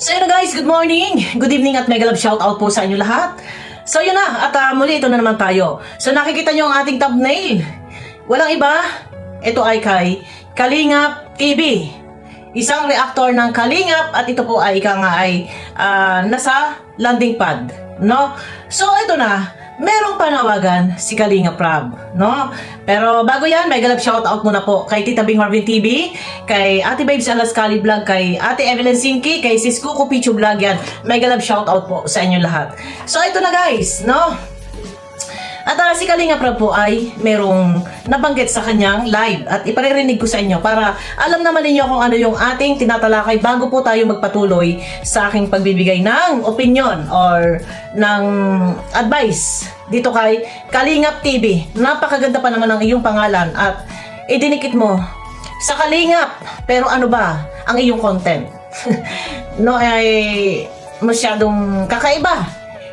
So yun na guys, good morning, good evening at mega love shout out po sa inyo lahat. So yun na, at muli ito na naman tayo. So nakikita nyo ang ating thumbnail. Walang iba, ito ay kay Kalingap TV. Isang reactor ng Kalingap at ito po ay nasa landing pad, no? So ito na, merong panawagan si Kalingap Rab, no? Pero bago yan, mega love shoutout muna po kay Tita Bing Marvin TV, kay Ate Babes Alaskali Vlog, kay Ate Evelyn Sinki, kay Sis Kuko Pichu Vlog yan. Mega love shoutout po sa inyo lahat. So ito na guys, no? At si Kalingap Rab po ay merong nabanggit sa kanyang live at iparirinig ko sa inyo para alam naman ninyo kung ano yung ating tinatalakay bago po tayo magpatuloy sa aking pagbibigay ng opinion or ng advice dito kay Kalingap TV. Napakaganda pa naman ng iyong pangalan at idinikit mo sa Kalingap, pero ano ba ang iyong content? No, ay masyadong kakaiba,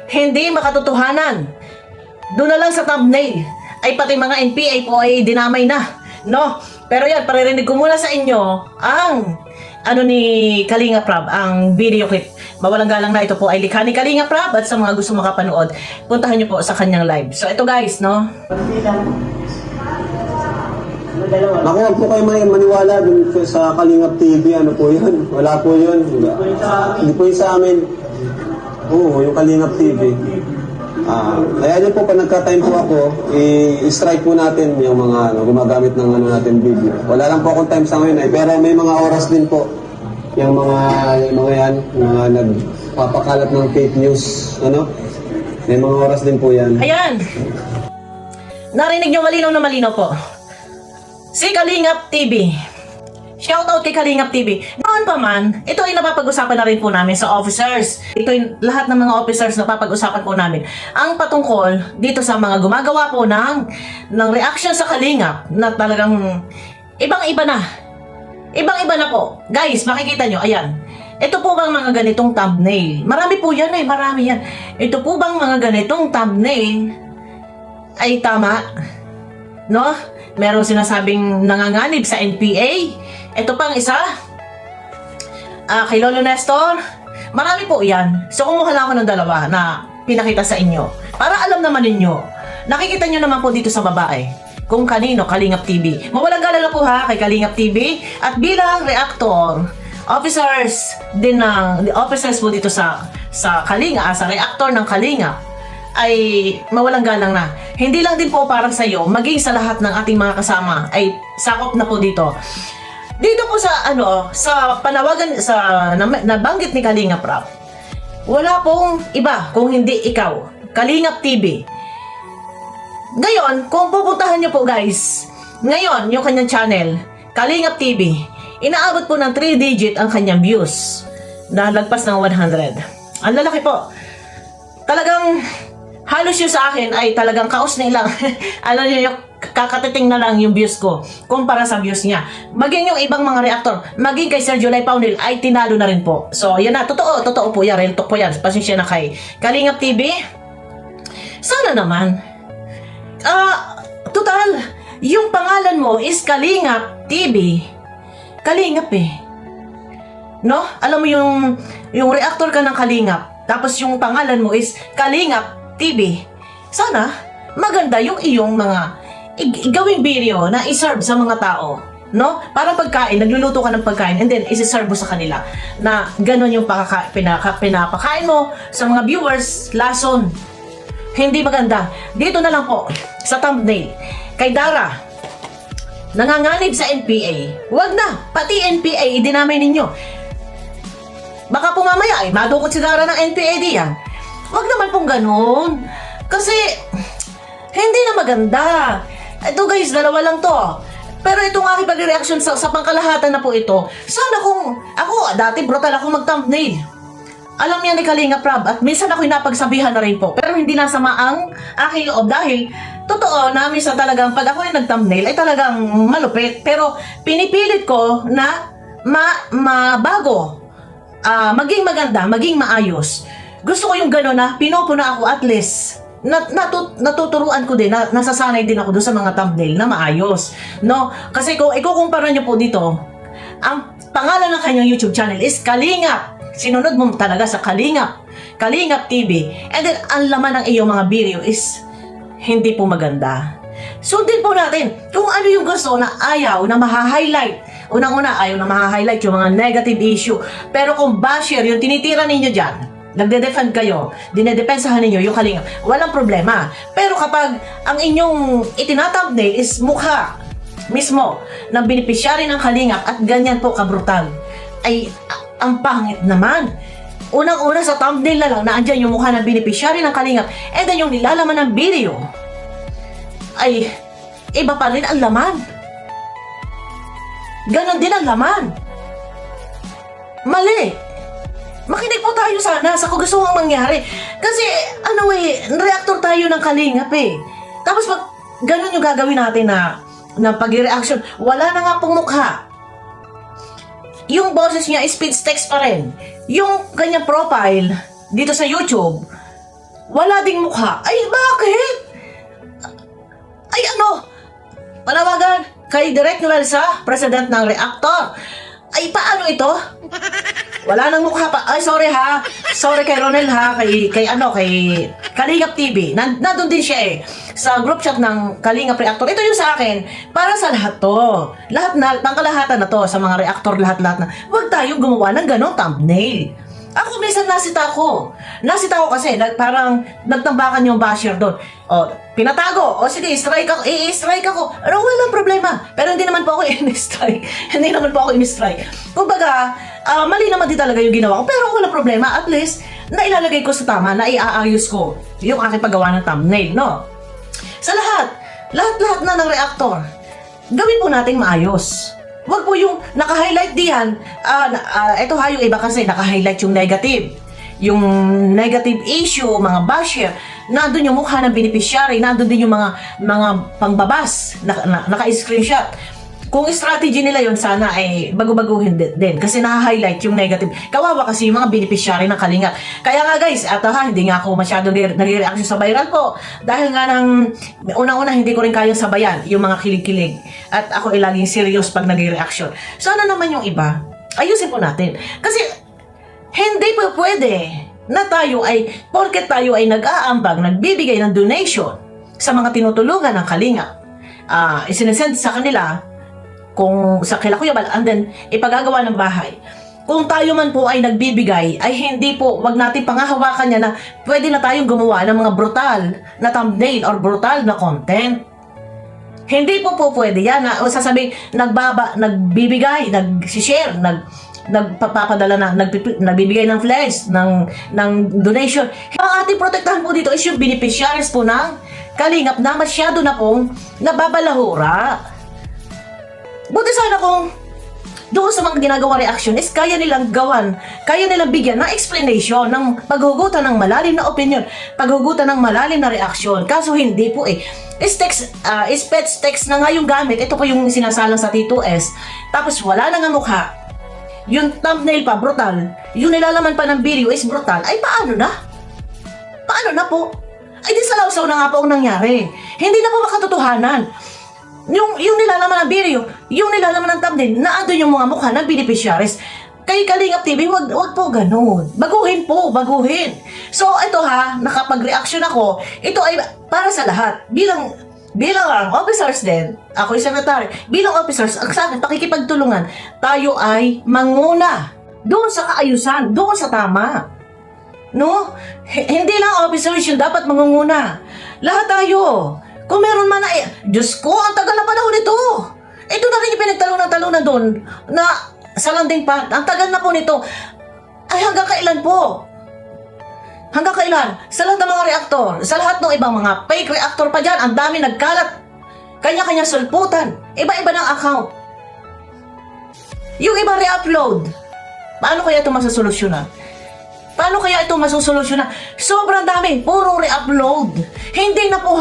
hindi makatotohanan. Doon na lang sa thumbnail ay pati mga NPA po ay dinamay na, no? Pero yan, paririnig ko muna sa inyo ang ni Kalingap Rab, ang video clip. Mawalang galang na ito po ay likha ni Kalingap Rab at sa mga gusto makapanood, puntahan nyo po sa kanyang live. So ito guys, no? Naku, huwag po kayo maniwala dun sa Kalingap TV. Ano po yun? Wala po yun. Hindi po yun sa amin. Oo, yung Kalingap TV. Kaya yun po, pag nagka-time po ako, i-strike po natin yung mga gumagamit ng natin video. Wala lang po akong time sa ngayon pero may mga oras din po yung mga yan, mga nagpapakalat ng fake news, may mga oras din po yan. Ayan! Narinig nyo malinaw na malinaw po. Si Kalingap TV. Shoutout kay Kalingap TV. Noon pa man, ito ay napapag-usapan na rin po namin sa officers. Ito ay lahat ng mga officers na napapag-usapan po namin. Ang patungkol dito sa mga gumagawa po ng reaction sa Kalingap na talagang ibang-iba na. Ibang-iba na po. Guys, makikita nyo, ayan. Ito po bang mga ganitong thumbnail? Marami po yan marami yan. Ito po bang mga ganitong thumbnail ay tama? No? Merong sinasabing nanganganib sa NPA. Ito pang isa, kay Lolo Nestor. Marami po yan. So kumuha lang ako ng dalawa na pinakita sa inyo para alam naman ninyo. Nakikita nyo naman po dito sa babae kung kanino Kalingap TV. Mawalang galala po ha kay Kalingap TV. At bilang reactor, officers po dito sa Kalingap, sa reactor ng Kalingap, ay mawalang galang na. Hindi lang din po parang sa iyo, maging sa lahat ng ating mga kasama ay sakop na po dito. Dito po sa panawagan nabanggit ni Kalingap Rab, wala pong iba kung hindi ikaw, Kalingap TV. Ngayon, kung pupuntahan niyo po guys, ngayon yung kanyang channel, Kalingap TV, inaabot po ng 3 digit ang kanyang views na lagpas ng 100. Ang lalaki po. Talagang halos yun sa akin ay talagang kaos na ilang. Alam niyo yung kakatiting na lang yung views ko kumpara sa views niya. Maging yung ibang mga reactor, maging kay Sergio Lai Paunil ay tinalo na rin po. So yan na, totoo po yan, real talk po yan. Pasensya na kay Kalingap TV. Sana naman total, yung pangalan mo is Kalingap TV. Kalingap no? Alam mo yung reactor ka ng Kalingap, tapos yung pangalan mo is Kalingap TV. Sana maganda yung iyong mga gawing video na iserve sa mga tao, no? Para pagkain, nagluluto ka ng pagkain and then isi-serve mo sa kanila na ganun yung pinapakain mo sa mga viewers, lason. Hindi maganda. Dito na lang po sa thumbnail kay Dara, nanganganib sa NPA. Wag na, pati NPA idinamay ninyo. Baka po mamaya ay madukot si Dara ng NPA diyan. Wag naman pong ganun. Kasi hindi na maganda. Ito guys, dalawa lang to. Pero itong aking pag-reaction sa pangkalahatan na po ito, sana kung ako, dati brutal ako mag-thumbnail. Alam niya ni Kalingap Rab at minsan ako'y napagsabihan na rin po. Pero hindi nasama ang aking loob dahil totoo na minsan talagang pag ako'y nag-thumbnail ay talagang malupit. Pero pinipilit ko na mabago, maging maganda, maging maayos. Gusto ko yung gano'n na pinupuna ako at least natuturuan ko din, nasasanay din ako doon sa mga thumbnail na maayos, no? Kasi kung ikukumpara nyo po dito, ang pangalan ng kanyang YouTube channel is Kalingap sinunod mo talaga sa Kalingap TV, and then ang laman ng iyong mga video is hindi po maganda. Sundin po natin kung ano yung gusto na ayaw na maha-highlight. Unang-una, ayaw na maha-highlight yung mga negative issue. Pero kung basher yung tinitira ninyo dyan, nagde-defend kayo, dinedepensahan ninyo yung Kalingap, walang problema. Pero kapag ang inyong itinathumbnail is mukha mismo ng beneficiary ng Kalingap at ganyan po kabrutal, ay ang pangit naman. Unang-una sa thumbnail na lang na andyan yung mukha ng beneficiary ng Kalingap, and then yung nilalaman ng video ay iba pa rin ang laman. Ganon din ang laman. Mali. Makinig po tayo sana sa kung gusto mong mangyari. Kasi, reactor tayo ng Kalingap eh. Tapos pag ganon yung gagawin natin na pag-reaction, wala na nga pong mukha. Yung boses niya is speech text pa rin. Yung kanyang profile dito sa YouTube, wala ding mukha. Ay, bakit? Ay, panawagan kay Direk Noelsa, president ng Reactor. Ay, paano ito? Wala nang mukha pa. Ay, sorry ha. Sorry kay Ronel ha. Kay Kalingap TV. Nandun din siya eh. Sa group chat ng Kalingap Reactor. Ito yung sa akin. Para sa lahat to. Pangkalahatan na to. Sa mga reactor lahat-lahat na. Huwag tayong gumawa ng ganong thumbnail. Ako minsan nasita ko. Nasita ko kasi parang nagtambakan yung basher doon. O, pinatago. O sige, i-strike ako. Ano, walang problema. Pero hindi naman po ako in-strike. Hindi naman po ako in-strike. Kumbaga, mali naman din talaga yung ginawa ko. Pero walang problema. At least, nailalagay ko sa tama, na iaayos ko yung aking paggawa ng thumbnail, no? Sa lahat na ng reactor, gawin po nating maayos. Wag po yung naka-highlight diyan. Ito ha, yung iba kasi naka-highlight yung negative. Yung negative issue, mga basher, nandun yung mukha ng beneficiary, nandun din yung mga pangbabas, naka-screenshot. Kung strategy nila yun, sana ay bago-baguhin din. Kasi naka-highlight yung negative. Kawawa kasi yung mga beneficiary ng Kalingap. Kaya nga guys, hindi nga ako masyado nagre-reaction sa viral po. Dahil nga unang-una, hindi ko rin kayang sabayan yung mga kilig-kilig. At ako ay laging serious pag nagre-reaction. Sana naman yung iba, ayusin po natin. Kasi, hindi po pwede na porket tayo ay nag-aambag, nagbibigay ng donation sa mga tinutulungan ng Kalingap. Isinesend sa kanila, kung sa kila Kuya Bal, and then ipagagawa ng bahay. Kung tayo man po ay nagbibigay, ay hindi po, wag natin pangahawakan niya na pwede na tayong gumawa ng mga brutal na thumbnail or brutal na content. Hindi po pwede yan na sasabihin, nagbibigay, nag-share, nagpapadala nagbibigay ng flash, ng donation. Ang ating protektahan po dito is yung beneficiaries po ng Kalingap na masyado na pong nababalahura. Buti sana kung doon sa mga ginagawa reaction is kaya nilang bigyan ng explanation, ng paghugutan ng malalim na opinion, paghugutan ng malalim na reaction. Kaso hindi po eh. Speech text na nga yung gamit. Ito po yung sinasalang sa T2S. Tapos wala na nga mukha. Yung thumbnail pa, brutal. Yung nilalaman pa ng video is brutal. Ay, paano na? Paano na po? Ay, di salaw-saw na nga po ang nangyari. Hindi na po makatotohanan. Yung nilalaman ng video, yung nilalaman ng thumbnail, naandun yung mga mukha ng beneficiaries. Kay Kalingap TV, wag po ganun. Baguhin po, baguhin. So, ito ha, nakapag-reaction ako, ito ay para sa lahat. Bilang officers din, ako yung secretary, bilang officers, ang sa akin, pakikipagtulungan, tayo ay manguna doon sa kaayusan, doon sa tama. No? Hindi lang officers yung dapat mangunguna. Lahat tayo. Kung meron man Diyos ko, ang tagal na panahon nito. Ito na rin yung pinagtalunan doon na sa landing pad. Ang tagal na po nito. Ay, hanggang kailan po? Hanggang kailan? Sa lahat ng mga reaktor, sa lahat ng ibang mga fake reactor pa dyan, ang dami nagkalat. Kanya-kanya sulputan. Iba-iba ng account. Yung iba re-upload. Paano kaya ito masusolusyonan? Sobrang dami. Puro re-upload. Hindi na po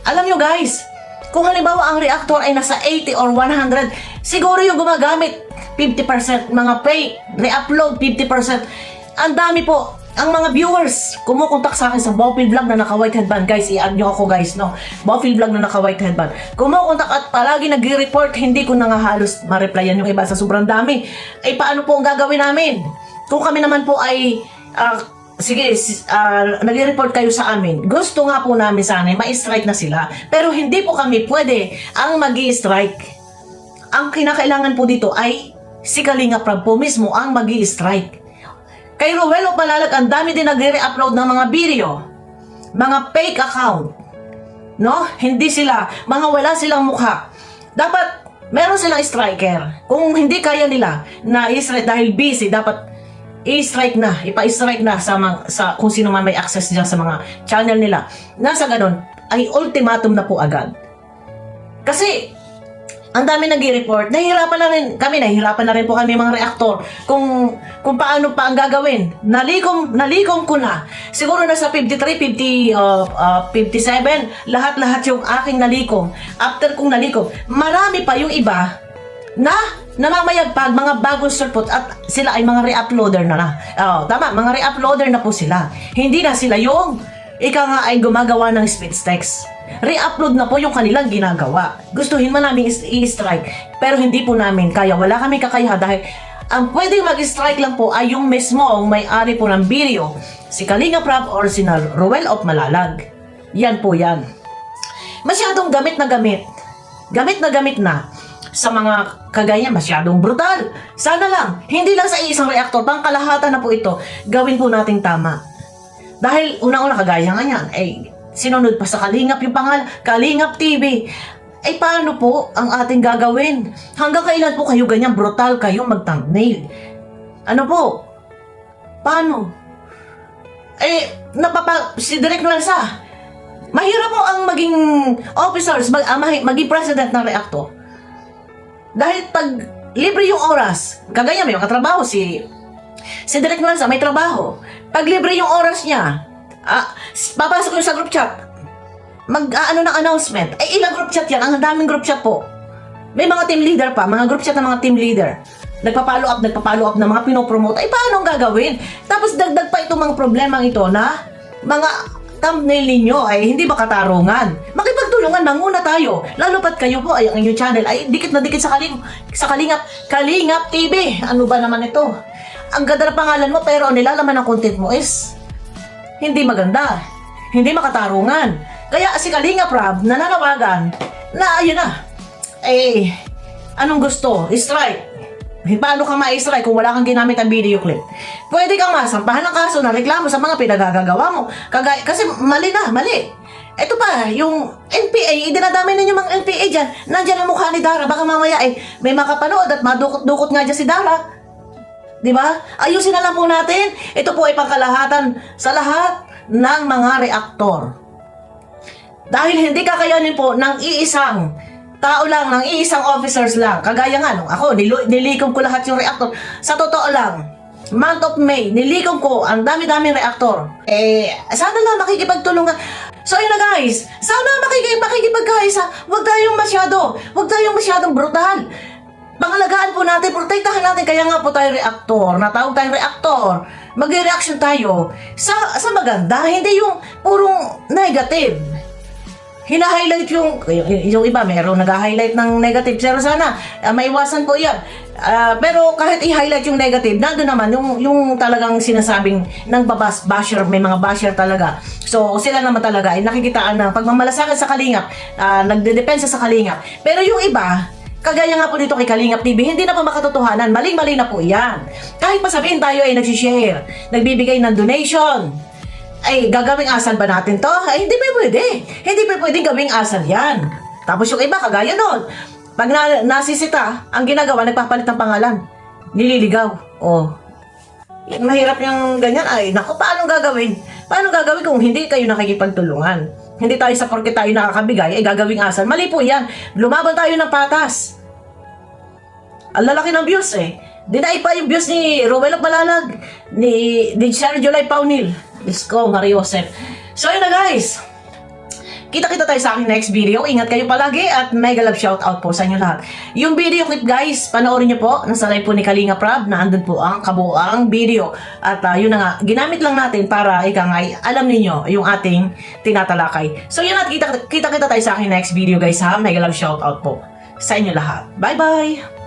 Alam nyo guys, kung halimbawa ang reactor ay nasa 80 or 100, siguro yung gumagamit 50%, mga fake, re-upload 50%. Ang dami po, ang mga viewers, kumukontak sa akin sa Bofil Vlog na naka-white headband. Guys, i-add nyo ako guys, no? Bofil Vlog na naka-white headband. Kumukontak at palagi nag-report, hindi ko na nga halos ma-replyan yung iba sa sobrang dami. Ay paano po ang gagawin namin? kung kami naman po ay sige, nag-report kayo sa amin. Gusto nga po namin sana ma-strike na sila. Pero hindi po kami pwede ang mag-i-strike. Ang kinakailangan po dito ay si Kalinga Prab po mismo ang mag-i-strike. Kay Ruel of Malalag, ang dami din nagre-upload ng mga video. Mga fake account. No? Hindi sila, mga wala silang mukha. Dapat meron silang striker. Kung hindi kaya nila na i-strike dahil busy, dapat i-strike na, ipa-strike na sa kung sino man may access dyan sa mga channel nila. Nasa ganun, ay ultimatum na po agad. Kasi, ang dami nag-i-report, nahihirapan na rin po kami mga reaktor kung paano pa ang gagawin. Nalikom ko na. Siguro nasa 53, 57, lahat-lahat yung aking nalikom. After kong nalikom, marami pa yung iba na namamayagpag, mga bagong surpot at sila ay mga re-uploader na. Tama, mga re-uploader na po sila. Hindi na sila yung ika nga ay gumagawa ng speech text. Re-upload na po yung kanilang ginagawa. Gustuhin man namin i-strike, pero hindi po namin kaya. Wala kami kakayahan dahil ang pwedeng mag-strike lang po ay yung mismo ang may-ari po ng video, si Kalinga Prab or si Ruel of Malalag. Yan po yan. Masyadong gamit na gamit. Gamit na gamit na sa mga kagaya, masyadong brutal. Sana lang, hindi lang sa isang reaktor, pangkalahatan na po ito, gawin po nating tama. Dahil unang-una kagaya nga yan, sinunod pa sa Kalingap yung pangalan, Kalingap TV. Paano po ang ating gagawin? Hanggang kailan po kayo ganyan brutal kayo mag-thumbnail? Ano po? Paano? Si Direk Lanza, mahirap po ang maging officers, maging president ng reaktor. Dahil pag libre yung oras, kagaya may katrabaho si Direk Lanza, may trabaho. Pag libre yung oras niya, papasok yung sa group chat, mag-ano ng announcement. Ilang group chat yan? Ang daming group chat po. May mga team leader pa, mga group chat ng mga team leader. Nagpa-follow up na mga pinopromote. Paano ang gagawin? Tapos dagdag pa itong mga problemang ito na mga thumbnail ninyo ay hindi ba katarungan? Makipagtulungan, manguna tayo. Lalo pat kayo po ay ang inyong channel ay dikit na dikit sa Kalingap TV. Ano ba naman ito? Ang ganda na pangalan mo pero ang nilalaman ng content mo is hindi maganda. Hindi makatarungan. Kaya si Kalinga Prab nananawagan na ayun na. Anong gusto? Strike. Paano ka ma-strike kung wala kang ginamit ang video clip? Pwede kang masampahan ng kaso na reklamo sa mga pinagagagawa mo. Kasi mali. Ito pa, yung NPA, idinadamay ninyo mga NPA dyan. Nandyan ang mukha ni Dara. Baka mamaya may makapanood at madukot nga dyan si Dara. Diba? Ayusin na lang po natin. Ito po ay pangkalahatan sa lahat ng mga reaktor. Dahil hindi kakayanin po ng iisang tao lang, ng iisang officers lang. Kagaya nga, nung ako, nilikom ko lahat yung reaktor. Sa totoo lang, month of May, nilikom ko ang dami-daming reaktor. Sana lang makikipagtulungan. So ayun na guys, sana makikipagkaisa. Huwag tayong masyadong brutal. Pangalagaan po natin, protektahan natin. Kaya nga po tayo reaktor, natawag tayong reaktor. Mag-reaction tayo sa maganda, hindi yung purong negative. Hina-highlight yung iba, mayroong nag-highlight ng negative. Pero sana, maiwasan po yan. Pero kahit i-highlight yung negative, nandun naman yung talagang sinasabing ng basher, may mga basher talaga. So, sila naman talaga ay nakikitaan ng pagmamalasakit sa Kalingap, nagdedepensa sa Kalingap. Pero yung iba, kagaya nga po dito kay Kalingap TV, hindi na po makatotohanan. Maling-mali na po yan. Kahit pa sabihin tayo ay nagsishare, nagbibigay ng donation, gagawing asal ba natin to? Hindi pa pwede. Hindi pa pwede gawing asal yan. Tapos yung iba, kagaya nun. Pag nasisita, ang ginagawa, nagpapalit ng pangalan. Nililigaw. Mahirap yung ganyan. Naku, paano gagawin? Paano gagawin kung hindi kayo nakikipagtulungan? Hindi tayo sa porke tayo nakakabigay, gagawing asal. Mali po yan. Lumaban tayo ng patas. Ang lalaki ng views Dinay pa yung views ni Ruel of Malalag, ni Sergio Lai Paunil. Isko, Mariosep. So yun na guys. Kita-kita tayo sa aking next video. Ingat kayo palagi at mega love shoutout po sa inyo lahat. Yung video clip guys, panoorin nyo po. Nasa live po ni Kalinga Prab na andun po ang kabuuang video. At yun na nga, ginamit lang natin para alam ninyo yung ating tinatalakay. So yun at kita-kita tayo sa aking next video guys ha. Mega love shoutout po sa inyo lahat. Bye bye!